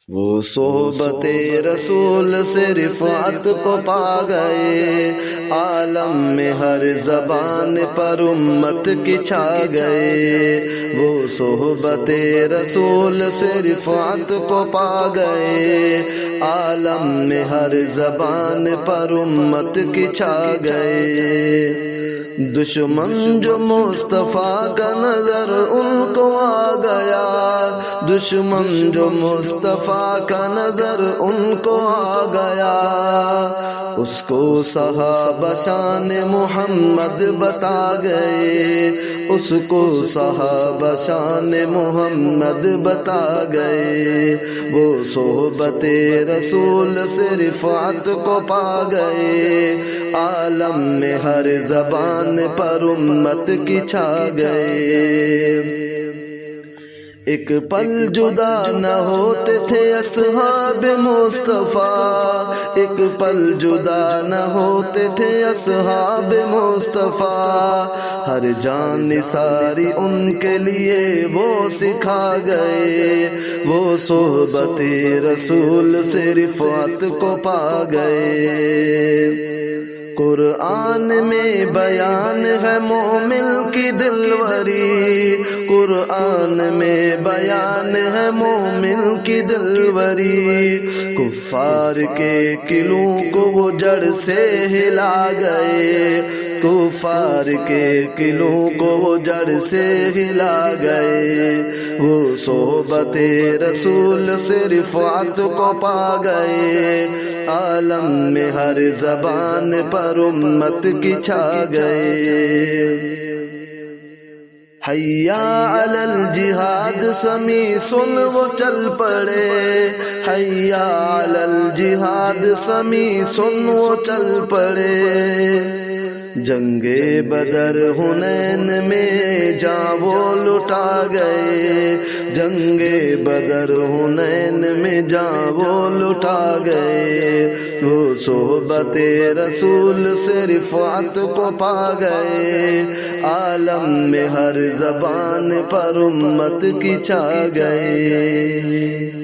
وہ صحبت رسول سے رفعت کو پا گئے، عالم میں ہر زبان پر امت کی چھا گئے۔ وہ صحبت رسول سے رفعت کو پا گئے، عالم میں ہر زبان پر امت کی چھا گئے۔ دشمن جو مصطفیٰ کا نظر ان کو آ گیا، دشمن جو مصطفیٰ کا نظر ان کو آ گیا، اس کو صحابہ شان محمد بتا گئے، اس کو صحابہ شان محمد بتا گئے۔ وہ صحبت رسول سے رفعت کو پا گئے، عالم میں ہر زبان پر امت کی چھا گئے۔ ایک پل جدا نہ ہوتے تھے اصحاب مصطفیٰ، ایک پل جدا نہ ہوتے تھے اصحاب مصطفیٰ، ہر جان نثاری ان کے لیے وہ سکھا گئے۔ وہ صحبت رسول سے رفعت کو پا گئے۔ قرآن میں بیان ہے مومن کی دلوری، قرآن میں بیان ہے مومن کی دلوری، کفار کے قلعوں کو وہ جڑ سے ہلا گئے، کفار کے قلعوں کو وہ جڑ سے ہلا گئے۔ وہ صحبت رسول سے رفعت کو پا گئے، عالم میں ہر زبان پر امت کی چھا گئے۔ حیا علی الجہاد سمی سن وہ چل پڑے، حیا علی الجہاد سمی سن وہ چل پڑے، جنگ بدر حنین میں جاں وہ لٹا گئے، جنگ بدر حنین میں جاں وہ لٹا گئے۔ وہ صحبت رسول سے رفعت کو پا گئے، عالم میں ہر زبان پر امت کی چھا گئے۔